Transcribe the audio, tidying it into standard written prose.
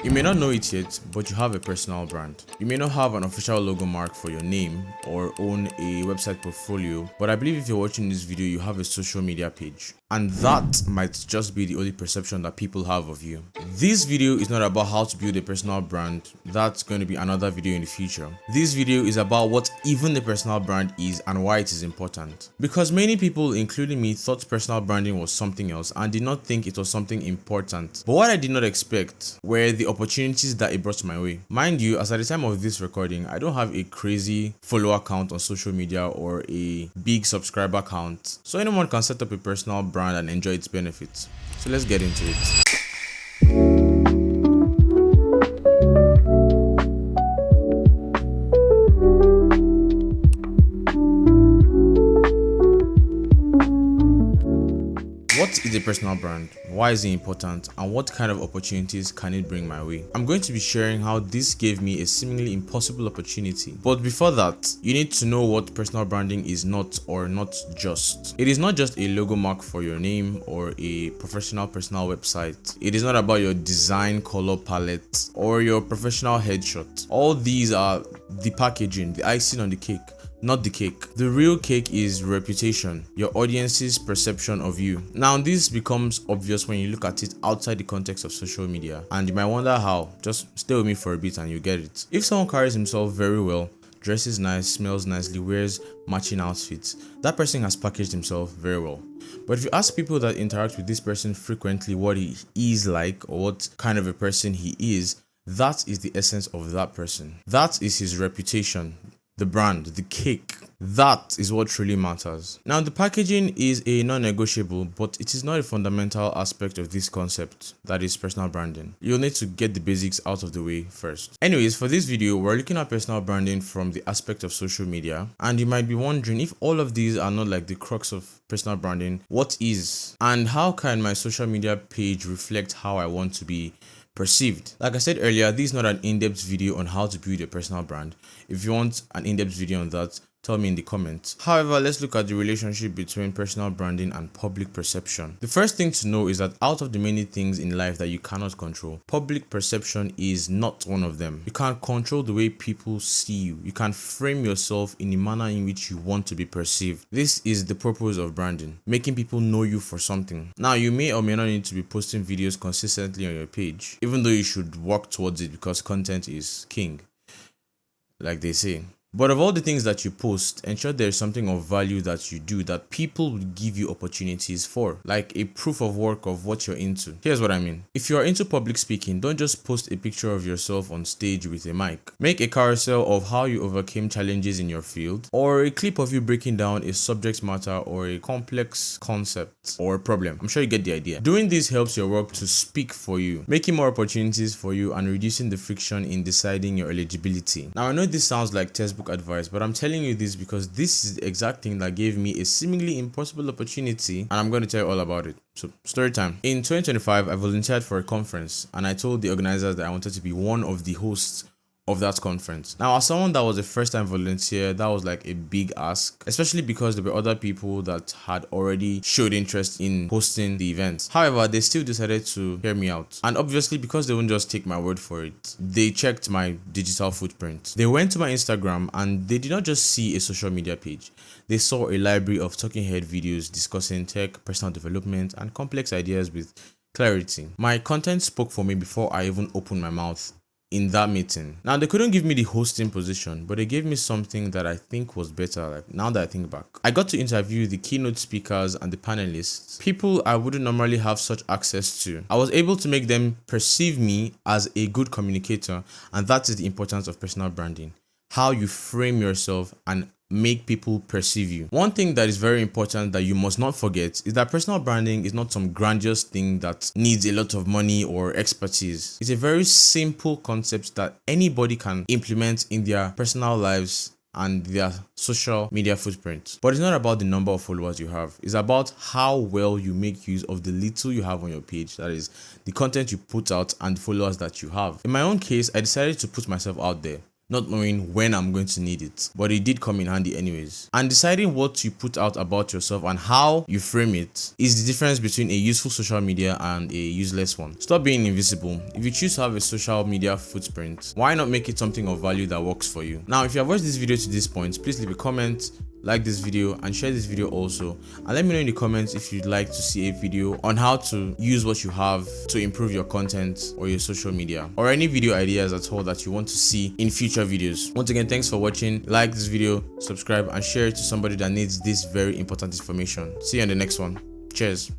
You may not know it yet, but you have a personal brand. You may not have an official logo mark for your name or own a website portfolio, but I believe if you're watching this video, you have a social media page. And that might just be the only perception that people have of you. This video is not about how to build a personal brand. That's going to be another video in the future. This video is about what even a personal brand is and why it is important. Because many people, including me, thought personal branding was something else and did not think it was something important. But what I did not expect were the opportunities that it brought my way. Mind you, as at the time of this recording, I don't have a crazy follower count on social media or a big subscriber count. So anyone can set up a personal brand and enjoy its benefits. So let's get into it. What is a personal brand? Why is it important? And what kind of opportunities can it bring my way? I'm going to be sharing how this gave me a seemingly impossible opportunity. But before that, you need to know what personal branding is not or not just. It is not just a logo mark for your name or a professional personal website. It is not about your design color palette or your professional headshot. All these are the packaging, the icing on the cake. Not the cake. The real cake is reputation, your audience's perception of you. Now, this becomes obvious when you look at it outside the context of social media, and you might wonder how. Just stay with me for a bit and you get it. If someone carries himself very well, dresses nice, smells nicely, wears matching outfits, that person has packaged himself very well. But if you ask people that interact with this person frequently what he is like or what kind of a person he is, that is the essence of that person. That is his reputation. The brand, the cake, that is what truly matters. Now, the packaging is a non-negotiable, but it is not a fundamental aspect of this concept, that is personal branding. You'll need to get the basics out of the way first. Anyways, for this video, we're looking at personal branding from the aspect of social media, and you might be wondering if all of these are not like the crux of personal branding, what is? And how can my social media page reflect how I want to be perceived? Like I said earlier, this is not an in-depth video on how to build a personal brand. If you want an in-depth video on that, tell me in the comments. However, let's look at the relationship between personal branding and public perception. The first thing to know is that out of the many things in life that you cannot control, public perception is not one of them. You can't control the way people see you. You can frame yourself in a manner in which you want to be perceived. This is the purpose of branding, making people know you for something. Now, you may or may not need to be posting videos consistently on your page, even though you should work towards it because content is king, like they say. But of all the things that you post, ensure there is something of value that you do that people will give you opportunities for, like a proof of work of what you're into. Here's what I mean. If you are into public speaking, don't just post a picture of yourself on stage with a mic. Make a carousel of how you overcame challenges in your field, or a clip of you breaking down a subject matter or a complex concept or problem. I'm sure you get the idea. Doing this helps your work to speak for you, making more opportunities for you and reducing the friction in deciding your eligibility. Now, I know this sounds like textbook advice, but I'm telling you this because this is the exact thing that gave me a seemingly impossible opportunity, and I'm going to tell you all about it. So, story time. In 2025, I volunteered for a conference, and I told the organizers that I wanted to be one of the hosts of that conference. Now, as someone that was a first-time volunteer, that was like a big ask, especially because there were other people that had already showed interest in hosting the event. However, they still decided to hear me out. And obviously, because they wouldn't just take my word for it, they checked my digital footprint. They went to my Instagram and they did not just see a social media page. They saw a library of talking head videos discussing tech, personal development, and complex ideas with clarity. My content spoke for me before I even opened my mouth in that meeting. Now, they couldn't give me the hosting position, but they gave me something that I think was better. Like, now that I think back, I got to interview the keynote speakers and the panelists, people I wouldn't normally have such access to. I was able to make them perceive me as a good communicator, and that is the importance of personal branding. How you frame yourself and make people perceive you. One thing that is very important that you must not forget is that personal branding is not some grandiose thing that needs a lot of money or expertise. It's a very simple concept that anybody can implement in their personal lives and their social media footprint. But it's not about the number of followers you have. It's about how well you make use of the little you have on your page, that is the content you put out and the followers that you have. In my own case, I decided to put myself out there. not knowing when I'm going to need it, but it did come in handy anyways. And deciding what you put out about yourself and how you frame it is the difference between a useful social media and a useless one. Stop being invisible. If you choose to have a social media footprint, why not make it something of value that works for you? Now, if you have watched this video to this point, please leave a comment, like this video, and share this video also, and let me know in the comments if you'd like to see a video on how to use what you have to improve your content or your social media, or any video ideas at all that you want to see in future videos. Once again, thanks for watching. Like this video, subscribe, and share it to somebody that needs this very important information. See you on the next one. Cheers.